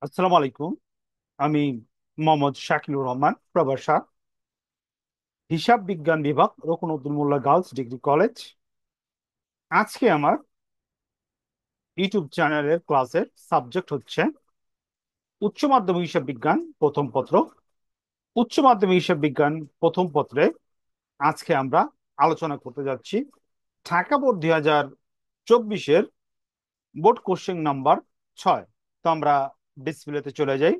আসসালামু আলাইকুম। আমি মোহাম্মদ শাকিলুর রহমান, প্রভাষক, হিসাব বিজ্ঞান বিভাগ, রকুনউদ্দিন মোল্লা গার্লস ডিগ্রি কলেজ। আজকে আমার ইউটিউব চ্যানেলের ক্লাসের সাবজেক্ট হচ্ছে উচ্চ মাধ্যমিক হিসাব বিজ্ঞান প্রথম পত্র। উচ্চ মাধ্যমিক হিসাব বিজ্ঞান প্রথম পত্রে আজকে আমরা আলোচনা করতে যাচ্ছি ঢাকা বোর্ড 2024-এর বোর্ড কোশ্চেন নাম্বার 6। তো আমরা ডিসপ্লেতে চলে যাই।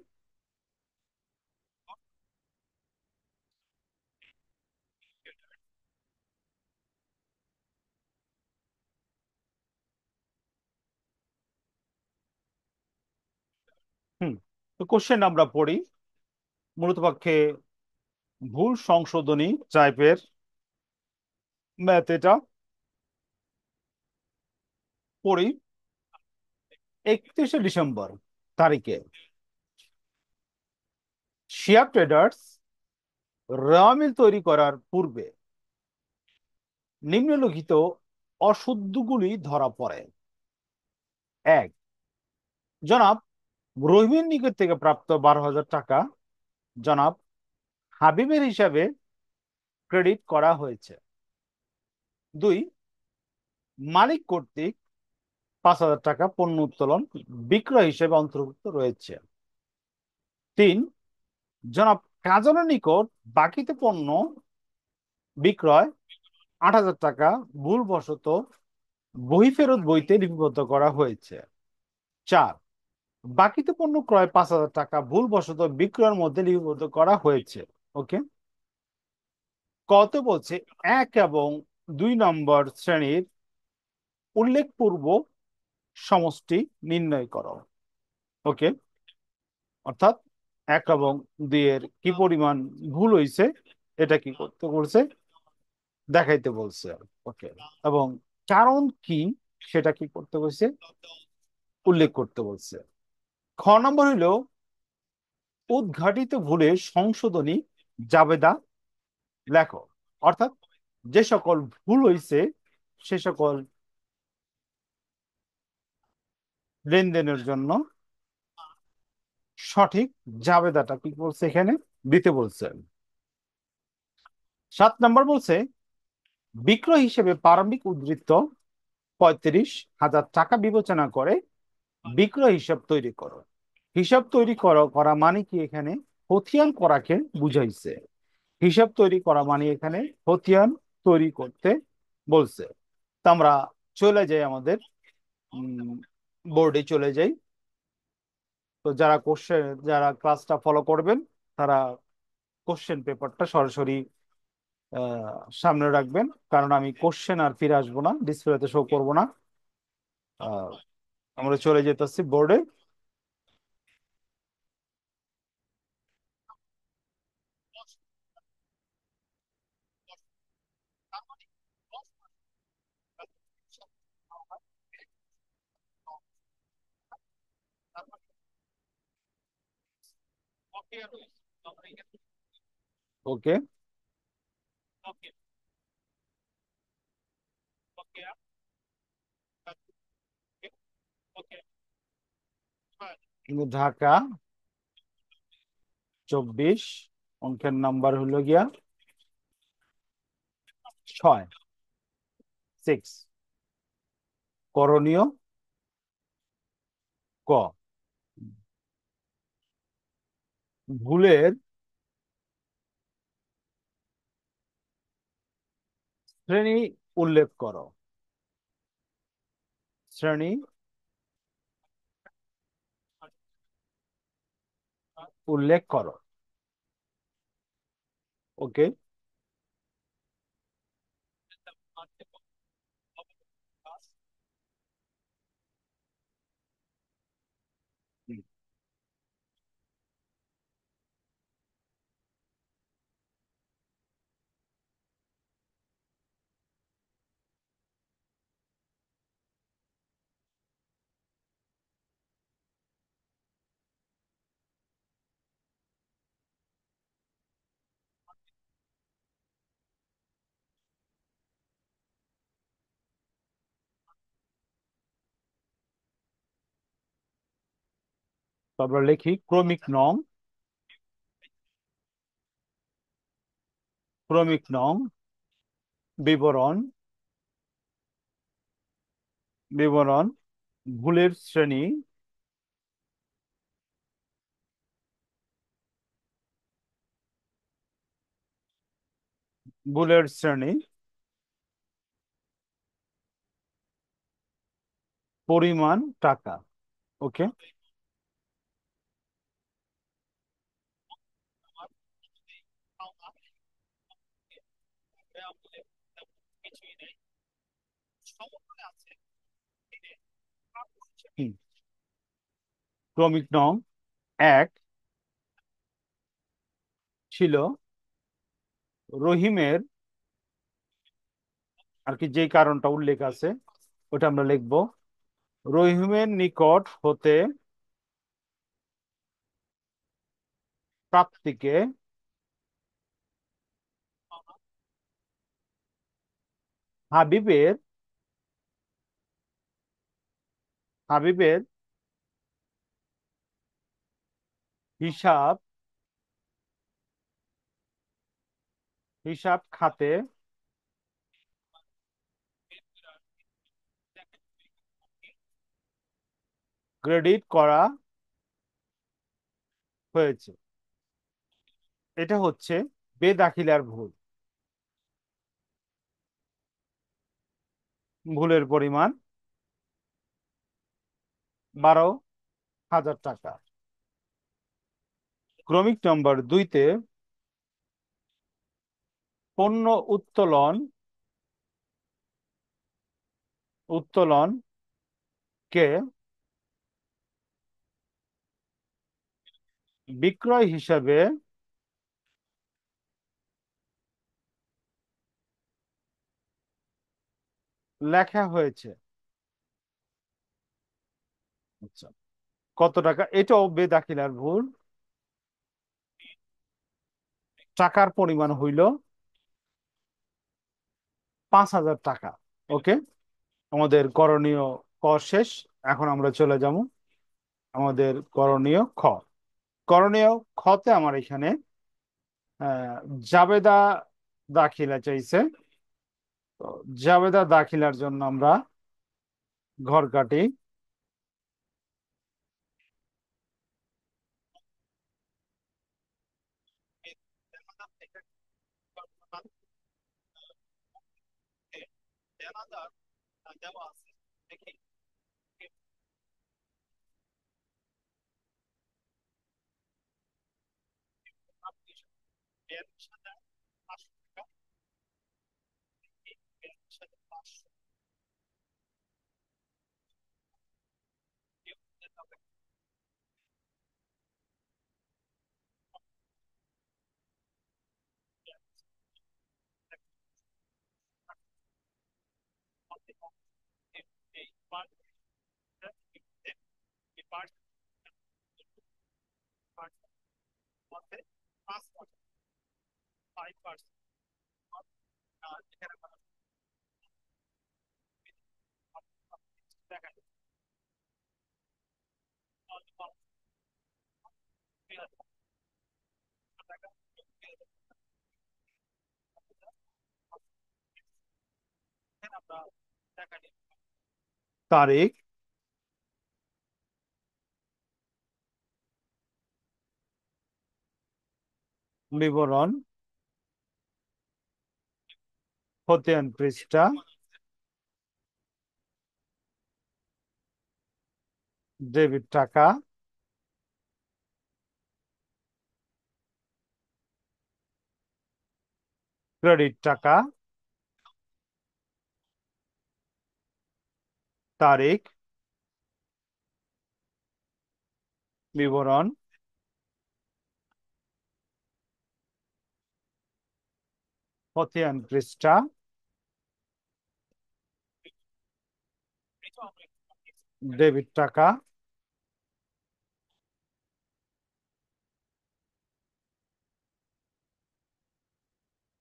হুম। তো কোশ্চেন আমরা পড়ি। মূলত পক্ষে ভুল সংশোধনী টাইপের ম্যাথ এটা। পড়ি 31শে ডিসেম্বর তারিখে শেয়ার ট্রেডার্স র মিল তৈরি করার পূর্বে নিম্নলিখিত অশুদ্ধগুলি ধরা পড়ে। এক, জনাব রহিমের নিকট থেকে প্রাপ্ত 12,000 টাকা জনাব হাবিবের হিসাবে ক্রেডিট করা হয়েছে। দুই, মালিক কর্তৃক 5,000 টাকা পণ্য উত্তোলন বিক্রয় হিসেবে অন্তর্ভুক্ত রয়েছে। তিন, জনাব কাজলের নিকট বাকিতে পণ্য বিক্রয় 8,000 টাকা ভুলবশত বহি ফেরত বইতে লিপিবদ্ধ করা হয়েছে। চার, বাকিতে পণ্য ক্রয় 5,000 টাকা ভুলবশত বিক্রয়ের মধ্যে লিপিবদ্ধ করা হয়েছে। ওকে। কত বলছে 1 এবং 2 নম্বর শ্রেণীর উল্লেখপূর্বক সমষ্টি নির্ণয় করো। ওকে। অর্থাৎ 1 এবং 2 এর কি পরিমাণ ভুল হয়েছে এটা কি করতে বলছে, দেখাইতে বলছে। ওকে। এবং কারণ কি সেটা কি করতে বলছে, উল্লেখ করতে বলছে। খ নম্বর হইল উদ্ঘাটিত ভুলে সংশোধনী জাবেদা লেখো। অর্থাৎ যে সকল ভুল হইছে সে সকল লেনদেনের জন্য সঠিক জাবেদাটা কি বলছে এখানে দিতে বলছে। 7 নম্বর বলছে বিক্রয় হিসেবে প্রারম্ভিক উদ্ধৃত 35,000 টাকা বিবেচনা করে বিক্রয় হিসাব তৈরি করো। হিসাব তৈরি করো করা মানে কি এখানে খতিয়ান করাকে বুঝাইছে। হিসাব তৈরি করা মানে এখানে খতিয়ান তৈরি করতে বলছে। তো আমরা চলে যাই আমাদের বোর্ডে চলে যাই। তো যারা ক্লাসটা ফলো করবেন তারা কোশ্চেন পেপারটা সরাসরি সামনে রাখবেন, কারণ আমি কোশ্চেন আর ফিরে আসবো না, ডিসপ্লেতে শো করবো না। আহ, আমরা চলে যেতেছি বোর্ডে। ওকে। কিন্তু ঢাকা 24 অঙ্কের নাম্বার হলো গিয়া 6, 6। করণীয় ক, ভুলের শ্রেণী উল্লেখ করো। শ্রেণী উল্লেখ করো। ওকে। তারপর লিখি ক্রমিক নং বিবরণ বিবরণ ভুলের শ্রেণী ভুলের শ্রেণী পরিমাণ টাকা। ওকে। ক্রমিক নং 1 ছিল রহিমের, আর কি যে কারণটা উল্লেখ আছে ওটা আমরা লিখবো, রহিমের নিকট হতে প্রাপ্তিকে হাবিবের হাবিবের হিসাব হিসাব খাতে ক্রেডিট করা হয়েছে। এটা হচ্ছে বেদাখিলার ভুল। ভুলের পরিমাণ 12,000 টাকা। ক্রমিক নম্বর 2-তে পণ্য উত্তোলন কে বিক্রয় হিসাবে লেখা হয়েছে। আচ্ছা, কত টাকা? এটাও বেদাখিলার ভুল। টাকার পরিমাণ হইল 5,000 টাকা। ওকে। আমাদের করণীয় ক শেষ। এখন আমরা চলে যাব আমাদের করণীয় খ। করণীয় খতে আমার এখানে আহ, জাবেদা দাখিলা চাইছে। তো জাবেদা দাখিলার জন্য আমরা ঘর কাটি। তারিখ, বিবরণ, খতিয়ান পৃষ্ঠা, ডেবিট টাকা, ক্রেডিট টাকা, তারিখ, বিবরণ, খতিয়ান পৃষ্ঠা, ডেবিট টাকা,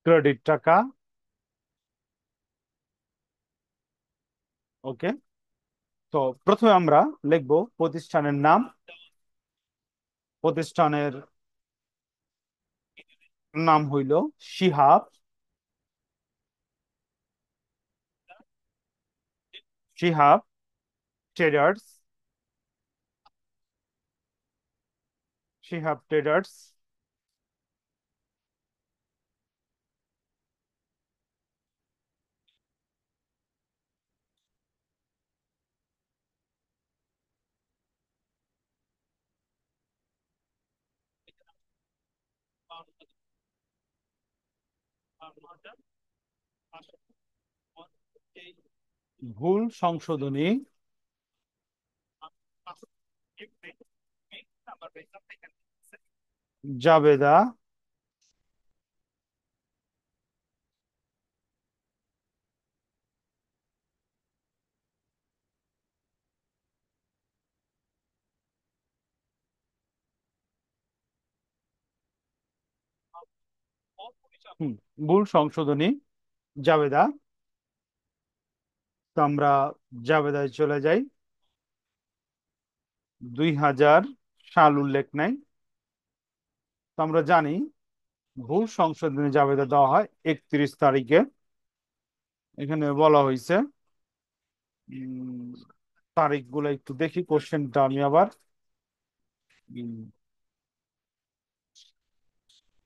ক্রেডিট টাকা। ওকে। তো প্রথমে আমরা লিখব প্রতিষ্ঠানের নাম। প্রতিষ্ঠানের নাম হইল শিহাব শিহাব ট্রেডার্স। শিহাব ট্রেডার্স। ভুল সংশোধনী জাবেদা হুম, ভুল সংশোধনী জাবেদা। তো আমরা জাবেদায় চলে যাই। 2000 সাল উল্লেখ নাই। তো আমরা জানি ভুল সংশোধনী জাবেদা দেওয়া হয় 31 তারিখে। এখানে বলা হয়েছে তারিখগুলো একটু দেখি, কোশ্চেনটা আমি আবার উম,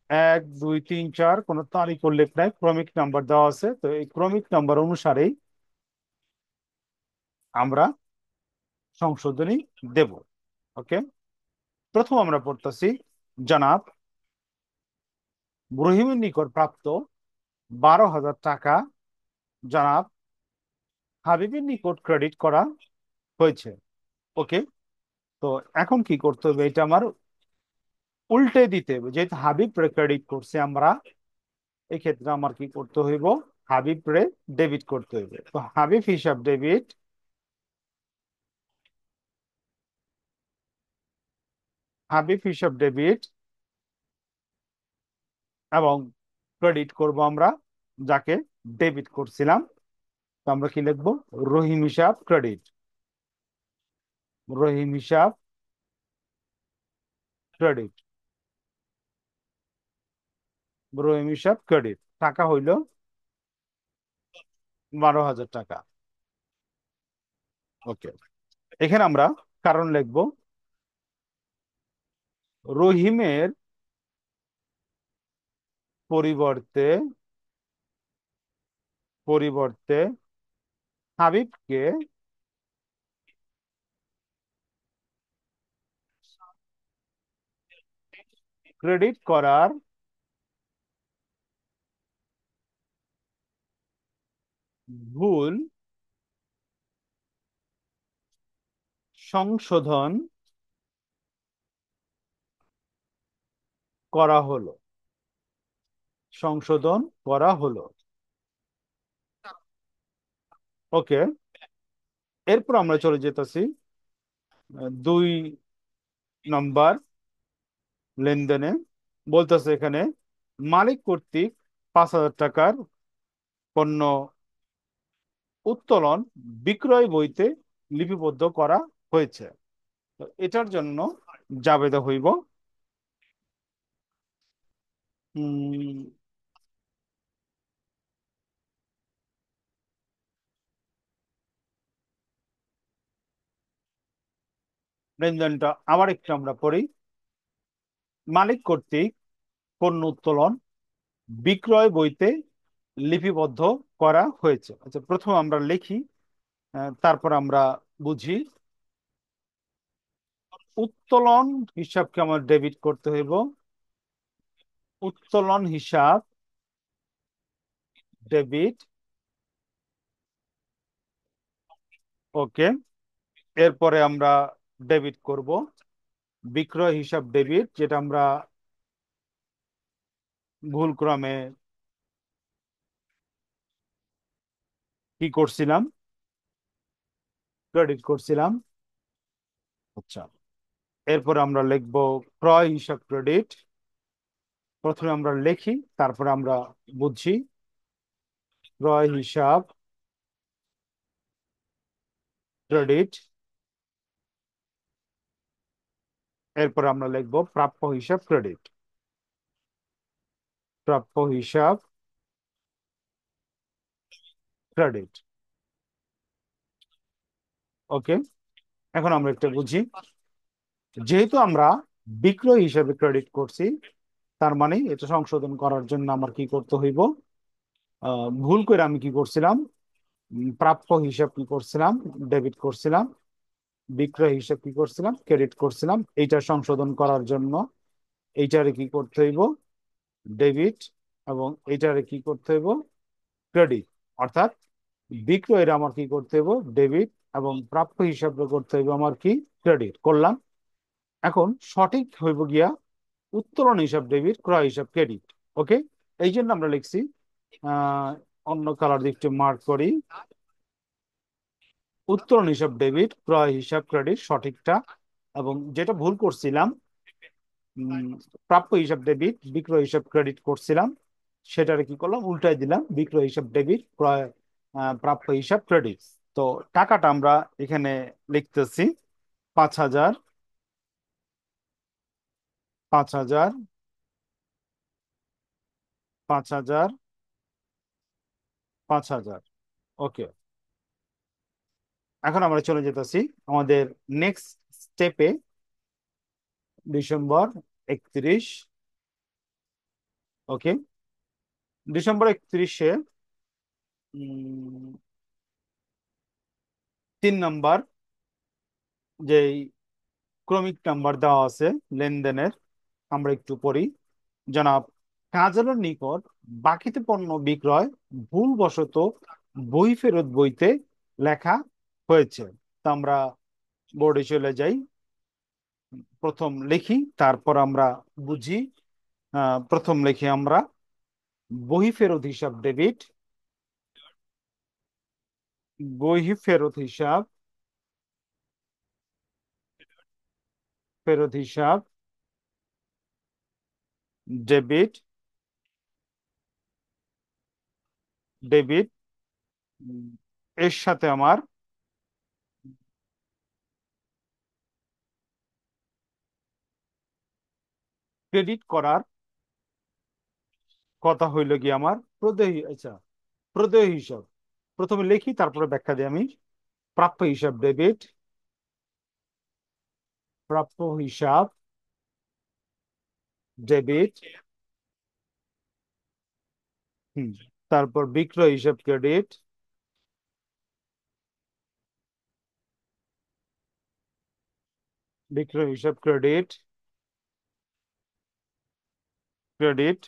1 2 3 4 কোনো তারিখ উল্লেখ নাই, ক্রমিক নাম্বার দেওয়া আছে। তো এই ক্রমিক নাম্বার অনুসারেই আমরা সংশোধনী দেব। ওকে, প্রথম আমরা পড়তেছি জনাব রহিমের নিকট প্রাপ্ত 12,000 টাকা জনাব হাবিবের নিকট ক্রেডিট করা হয়েছে। ওকে, তো এখন কি করতে হবে, এটা আমার উল্টে দিতে হবে। যেহেতু হাবিব রে ক্রেডিট করছে আমরা, এই ক্ষেত্রে আমার কি করতে হইব, হাবিব রে ডেবিট করতে হইবে। তো হাবিব হিসাব ডেবিট, হাবিব হিসাব ডেবিট এবং ক্রেডিট করব আমরা যাকে ডেবিট করছিলাম। তো আমরা কি লিখবো, রহিম হিসাব ক্রেডিট। রহিম হিসাব ক্রেডিট। রহিম হিসাব ক্রেডিট, টাকা হইল 12,000 টাকা। ওকে, এখানে আমরা কারণ লিখবো, রহিমের পরিবর্তে পরিবর্তে হাবিবকে ক্রেডিট করার ভুল সংশোধন করা হলো। সংশোধন করা হলো। ওকে, এরপর আমরা চলে যেতেছি 2 নম্বর লেনদেনে। বলতেছে এখানে মালিক কর্তৃক 5,000 টাকার পণ্য উত্তোলন বিক্রয় বইতে লিপিবদ্ধ করা হয়েছে। তো এটার জন্য জাবেদা হইব উম, লেনদেনটা আবার একটু আমরা পড়ি। মালিক কর্তৃক পণ্য উত্তোলন বিক্রয় বইতে লিপিবদ্ধ করা হয়েছে। আচ্ছা, প্রথম আমরা লিখি, তারপর আমরা বুঝি। উত্তোলন হিসাবকে আমার ডেবিট করতে হইব। উত্তোলন হিসাব ডেবিট। ওকে, এরপরে আমরা ডেবিট করব বিক্রয় হিসাব ডেবিট, যেটা আমরা ভুল ক্রমে কি করছিলাম, ক্রেডিট করছিলাম। আচ্ছা, এরপরে আমরা লিখব ক্রয় হিসাব ক্রেডিট। প্রথমে আমরা লিখি, তারপরে আমরা বুঝি। ক্রয় হিসাব ক্রেডিট। এরপর আমরা লিখবো প্রাপ্য হিসাব ক্রেডিট। প্রাপ্য হিসাব ক্রেডিট। ওকে, এখন আমরা একটা বুঝি। যেহেতু আমরা বিক্রয় হিসাবে ক্রেডিট করছি, তার মানে এটা সংশোধন করার জন্য আমার কি করতে হইব? ভুল করে আমি কি করছিলাম? প্রাপ্য হিসাব কি করছিলাম? ডেবিট করছিলাম। বিক্রয় হিসাব কি করছিলাম? ক্রেডিট করছিলাম। এইটা সংশোধন করার জন্য এইটারে কি করতে হইব? ডেবিট। এবং এইটারে কি করতে হইব? ক্রেডিট। অর্থাৎ বিক্রয়ের আমার কি করতে হইব? ডেবিট। এবং প্রাপ্য হিসাবে করতে হইব আমার কি? ক্রেডিট করলাম। এখন সঠিক হইব গিয়া উত্তোলন হিসাব ডেবিট, ক্রয় হিসাব ক্রেডিট। ওকে, এই জন্য আমরা লিখছি, আহ অন্য কালার দিকটি মার্ক করি, উত্তোলন হিসাব ডেবিট, ক্রয় হিসাব ক্রেডিট সঠিকটা। এবং যেটা ভুল করছিলাম, উম, প্রাপ্য হিসাব ডেবিট, বিক্রয় হিসাব ক্রেডিট করছিলাম, সেটারে কি করলাম? উল্টাই দিলাম, বিক্রয় হিসাব ডেবিট, ক্রয় প্রাপ্য হিসাব ক্রেডিট। তো টাকাটা আমরা এখানে লিখতেছি 5,000, 5,000, 5,000, 5,000। ওকে, এখন আমরা চলে যেতেছি আমাদের নেক্সট স্টেপে। ডিসেম্বর 31। ওকে, ডিসেম্বর 31-এ 3 নম্বর যে ক্রমিক নাম্বার দেওয়া আছে লেনদেনের, আমরা একটু পড়ি। জনাব কাজলের নিকট বাকিতে পণ্য বিক্রয় ভুলবশত বই ফেরত বইতে লেখা হয়েছে। তা আমরা বোর্ডে চলে যাই, প্রথম লিখি, তারপর আমরা বুঝি। প্রথম লিখি আমরা বই ফেরত হিসাব ডেবিট, বই ফেরত হিসাব, ফেরত হিসাব ডেবিট, ডেবিট। উম, এর সাথে আমার ক্রেডিট করার কথা হইল কি আমার প্রদেয়, আচ্ছা, প্রদেয় হিসাব। প্রথমে লিখি, তারপরে ব্যাখ্যা দিই আমি। প্রাপ্য হিসাব ডেবিট, প্রাপ্য হিসাব ডেবিট। হুম, তারপর বিক্রয় হিসাব ক্রেডিট, বিক্রয় হিসাব ক্রেডিট, ক্রেডিট।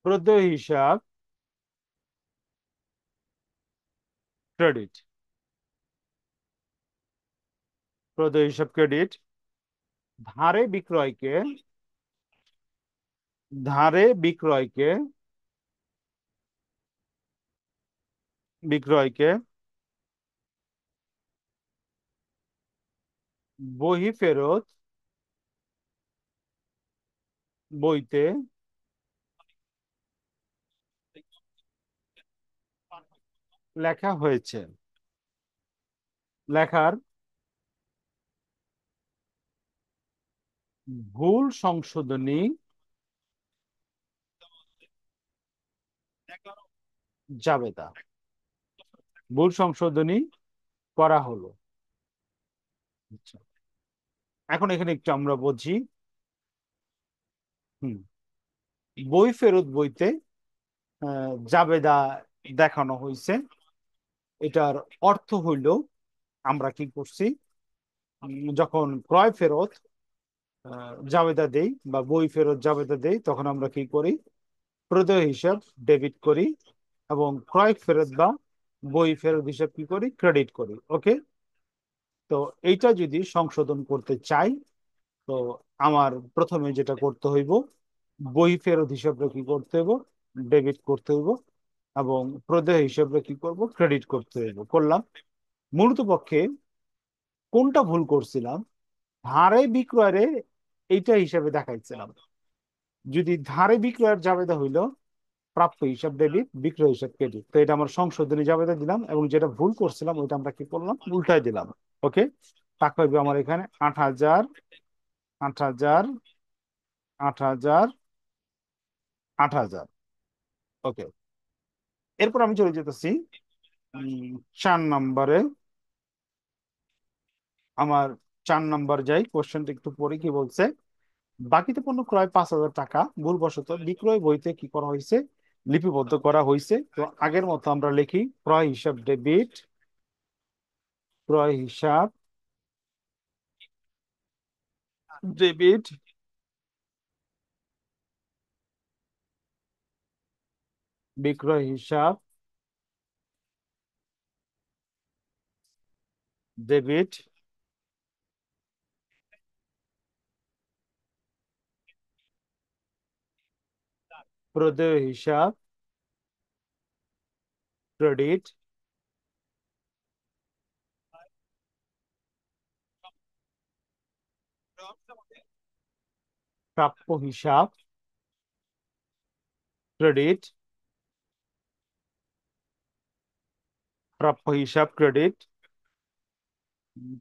প্রদেয় হিসাব ক্রেডিট, প্রদেয় হিসাব ক্রেডিট। ধারে বিক্রয়কে, ধারে বিক্রয়কে, বিক্রয়কে বহি ফেরত বইতে লেখা হয়েছে। লেখার ভুল সংশোধনী জাবেদা, ভুল সংশোধনী করা হলো। আচ্ছা, এখন এখানে একটু আমরা বুঝি। হুম, বই ফেরত বইতে জাবেদা দেখানো হয়েছে। এটার অর্থ হইল, আমরা কি করছি? যখন ক্রয় ফেরত জাবেদা দেই বা বই ফেরত জাবেদা দেই, তখন আমরা কি করি? প্রদেয় হিসাব ডেবিট করি, এবং ক্রয় ফেরত বা বই ফেরত হিসাব কি করি? ক্রেডিট করি। ওকে, তো এইটা যদি সংশোধন করতে চাই, তো আমার প্রথমে যেটা করতে হইব, বই ফেরত হিসাবে কি করতে হইব? ডেবিট করতে হইব। এবং প্রদেয় হিসাবে কি করব? ক্রেডিট করতে হইব। করলাম। মূলত পক্ষে কোনটা ভুল করছিলাম? ধারে বিক্রয়ের এইটা হিসাবে দেখাইছিলাম। যদি ধারে বিক্রয়ের জাবেদা হইল, প্রাপ্য হিসাব ডেবিট, বিক্রয় হিসাব ক্রেডিট। তো এটা আমরা সংশোধনী জাবেদা দিলাম, এবং যেটা ভুল করছিলাম ওইটা আমরা কি করলাম, উল্টাই দিলাম। ওকে, টাকা হইবে আমার এখানে 8,000, 8,000, 8,000, 8,000। ওকে, এরপর আমি চলে যেতেছি 4 নম্বরে। আমার 4 নম্বর যাই, কোশ্চেনটা একটু পরে কি বলছে। বাকিতে পণ্য ক্রয় 5,000 টাকা ভুলবশত বিক্রয় বইতে কি করা হয়েছে, লিপিবদ্ধ করা হয়েছে। তো আগের মতো আমরা লিখি ক্রয় হিসাব ডেবিট, ক্রয় হিসাব ডেবিট, বিক্রয় হিসাব ডেবিট, প্রদেয় হিসাব ক্রেডিট, প্রাপ্য হিসাব ক্রেডিট, প্রাপ্য হিসাব ক্রেডিট।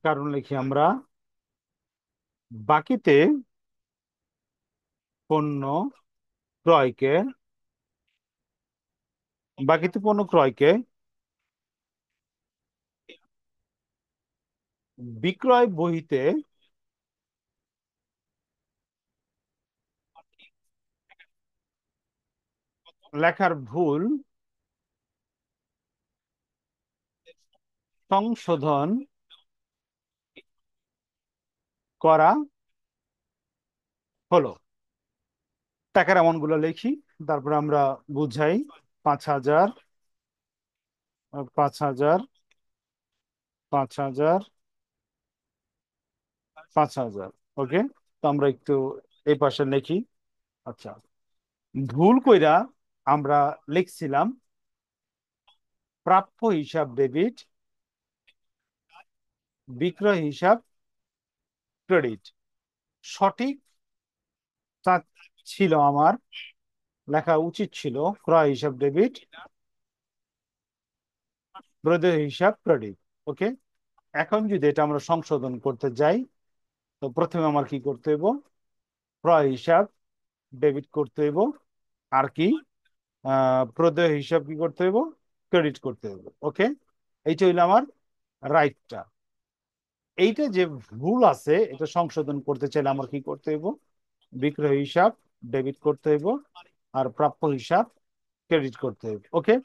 কারণ লিখি আমরা বাকিতে পণ্য ক্রয়কে, বাকিতে পণ্য ক্রয়কে বিক্রয় বহিতে লেখার ভুল সংশোধন করা হলো। টাকার অ্যামাউন্ট গুলো লিখি, তারপরে আমরা বুঝাই। 5,000, 5,000, 5,000, 5,000। ওকে, তো আমরা একটু এই পাশে লিখি। আচ্ছা, ভুল কইরা আমরা লিখছিলাম প্রাপ্য হিসাব ডেবিট, বিক্রয় হিসাব ক্রেডিট। সঠিক তা ছিল আমার, লেখা উচিত ছিল ক্রয় হিসাব ডেবিট, প্রদেয় হিসাব ক্রেডিট। ওকে, এখন যদি এটা আমরা সংশোধন করতে যাই, তো প্রথমে আমার কি করতে হইব, ক্রয় হিসাব ডেবিট করতে হইব, আর কি প্রদেয় হিসাব কি করতে হইব, ক্রেডিট করতে হইব। ওকে, এইটা হইলো আমার রাইটটা। এইটা যে ভুল আছে এটা সংশোধন করতে চাইলে আমার কি করতে হইব, বিক্রয় হিসাব ডেবিট করতে হইব, আর প্রাপ্য হিসাব ক্রেডিট করতে হইব। ওকে,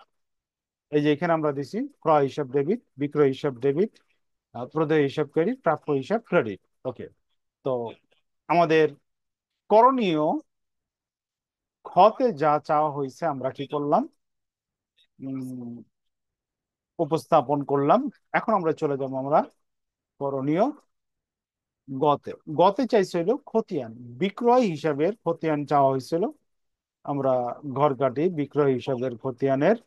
এই যে এখানে আমরা দিছি ক্রয় হিসাব ডেবিট, বিক্রয় হিসাব ডেবিট, প্রদেয় হিসাব ক্রেডিট, প্রাপ্য হিসাব ক্রেডিট। ওকে, তো আমাদের করণীয় খতে যা চাওয়া হয়েছে আমরা কি করলাম, উম, উপস্থাপন করলাম। এখন আমরা চলে যাবো আমরা করণীয় গতে। গতে চাইছিল খতিয়ান, বিক্রয় হিসাবের খতিয়ান চাওয়া হয়েছিল। আমরা ঘর কাটি বিক্রয় হিসাবের খতিয়ানের।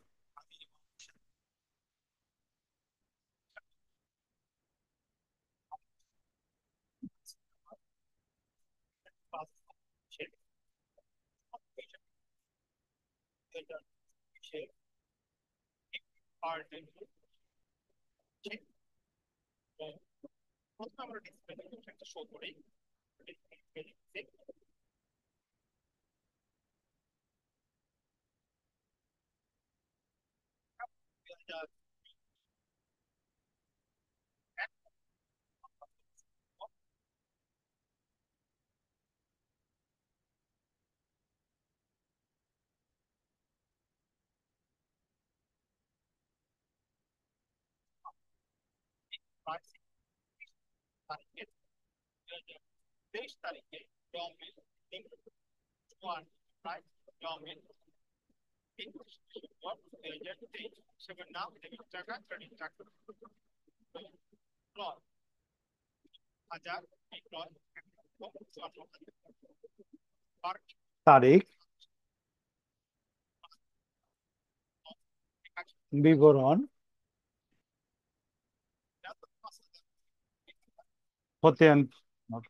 তারিখ, বিবরণ, খতিয়ান,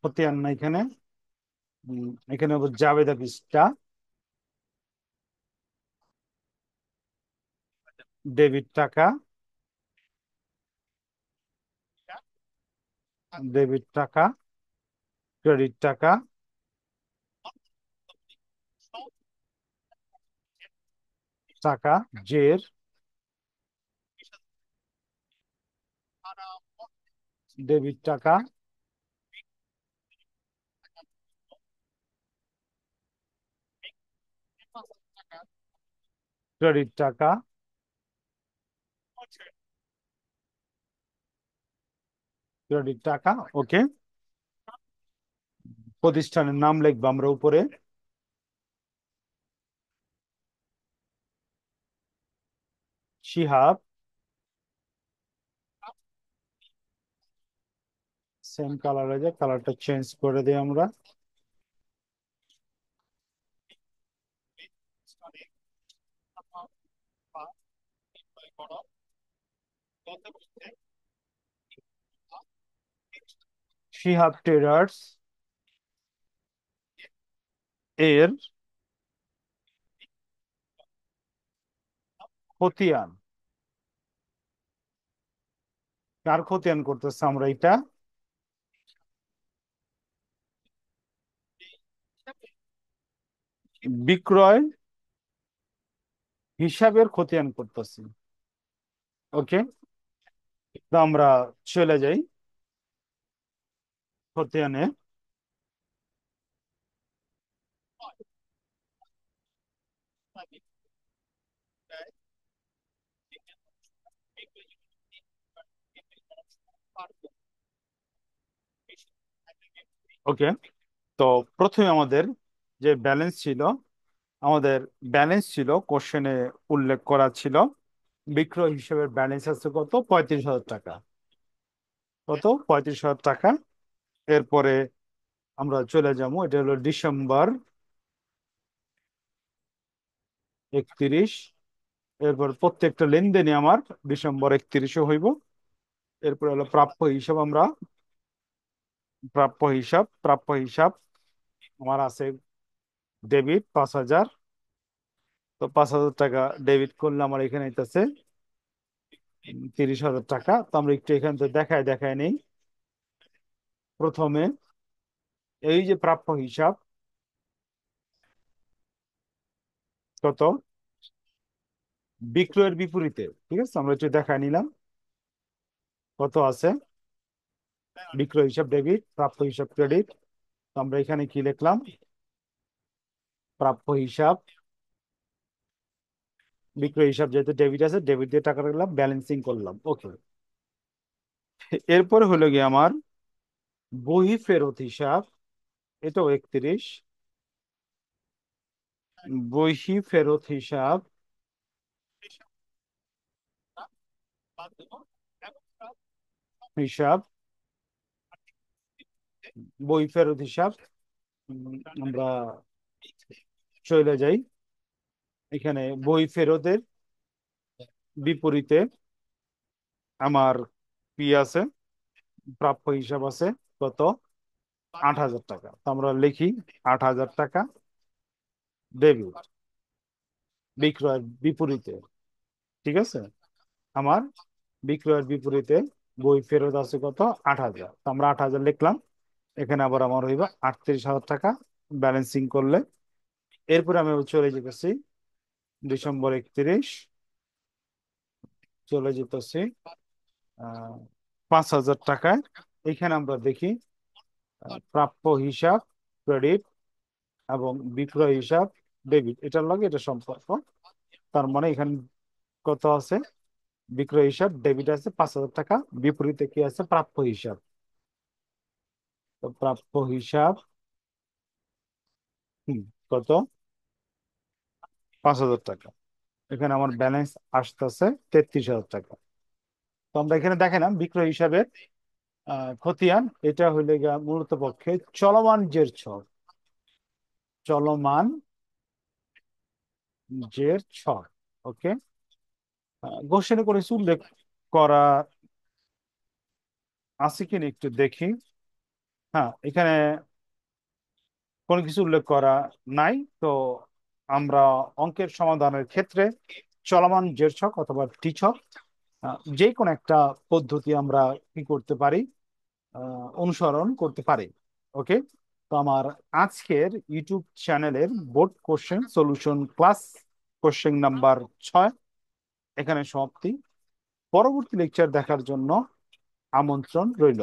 খতিয়ান না এখানে, এখানে আবার জাবেদা পৃষ্ঠা, ডেবিট টাকা, ডেবিট টাকা, ক্রেডিট টাকা, টাকা, জের, ডেবিট টাকা, ক্রেডিট টাকা, ক্রেডিট টাকা। ওকে, প্রতিষ্ঠানের নাম লিখবো আমরা উপরে। শিহাব। সেম কালার হয়ে যায়, কালারটা চেঞ্জ করে দিই আমরা। শিহাব ট্রেডার্স এর খতিয়ান। কার খতিয়ান করতেছে আমরা এটা? বিক্রয় হিসাবের খতিয়ান করতেছি। ওকে, তো আমরা চলে যাই খতিয়ানে। ওকে, তো প্রথমে আমাদের যে ব্যালেন্স ছিল, আমাদের ব্যালেন্স ছিল কোশ্চেনে উল্লেখ করা ছিল, বিক্রয় হিসেবে ব্যালেন্স আছে কত? 35,000 টাকা। কত? 35,000 টাকা। এরপরে আমরা চলে যাবো, এটা হলো ডিসেম্বর 31। এরপর প্রত্যেকটা লেনদেনে আমার ডিসেম্বর 31-এ হইব। এরপর হলো প্রাপ্য হিসাব। আমরা প্রাপ্য হিসাব আমার আছে ডেবিট 5,000। তো 5,000 টাকা ডেবিট করলে আমার এখানে আছে 30,000 টাকা। তো আমরা একটু এখান থেকে দেখায় দেখায় নেই। প্রথমে এই যে প্রাপ্য হিসাব, কত? বিক্রয়ের বিপরীতে। ঠিক আছে, আমরা একটু দেখায় নিলাম কত আছে। বিক্রয় হিসাব ডেবিট, প্রাপ্য হিসাব ক্রেডিট। তো আমরা এখানে কি লিখলাম? প্রাপ্য হিসাব, বিক্রয় হিসাব যেহেতু ডেবিট আছে, ডেবিট দিয়ে টাকা রাখলাম, ব্যালেন্সিং করলাম। ওকে, এরপরে হলো গিয়ে আমার বহি ফেরত হিসাব। এটাও 31। বহি ফেরত হিসাব, হিসাব, বই ফেরত হিসাব। আমরা চলে যাই এখানে। বই ফেরতের বিপরীতে আমার কি আছে? প্রাপ্য হিসাব আছে কত? 8,000 টাকা। তো আমরা লিখি 8,000 টাকা ডেবিট, বিক্রয়ের বিপরীতে। ঠিক আছে, আমার বিক্রয়ের বিপরীতে বই ফেরত আছে কত? 8,000। তো আমরা 8,000 লিখলাম। এখানে আবার আমার হইব 38,000 টাকা ব্যালেন্সিং করলে। এরপরে আমি চলে যেতেছি ডিসেম্বর 31, চলে যেতেছি 5,000 টাকায়। এখানে আমরা দেখি প্রাপ্য হিসাব ক্রেডিট এবং বিক্রয় হিসাব ডেবিট, এটার লগে এটা সম্পর্ক। তার মানে এখানে কত আছে? বিক্রয় হিসাব ডেবিট আছে 5,000 টাকা, বিপরীতে কি আছে? প্রাপ্য হিসাব। তো প্রাপ্য হিসাব কত? 5,000 টাকা। এখানে আমার ব্যালেন্স আসতেছে 33,000 টাকা। তো আমরা এখানে দেখেন বিক্রয় হিসাবের খতিয়ান, এটা হইলে গিয়া মূলত পক্ষে চলমান জের ছক। চলমান জের ছক। ওকে, কোশ্চেনে করে কিছু উল্লেখ করা আছে কিনা একটু দেখি। হ্যাঁ, এখানে কোনো কিছু উল্লেখ করা নাই। তো আমরা অঙ্কের সমাধানের ক্ষেত্রে চলমান জের ছক অথবা টি ছক, যে কোনো একটা পদ্ধতি আমরা কি করতে পারি, অনুসরণ করতে পারি। ওকে, তো আমার আজকের ইউটিউব চ্যানেলের board question solution class question number 6 এখানে সমাপ্তি। পরবর্তী লেকচার দেখার জন্য আমন্ত্রণ রইল।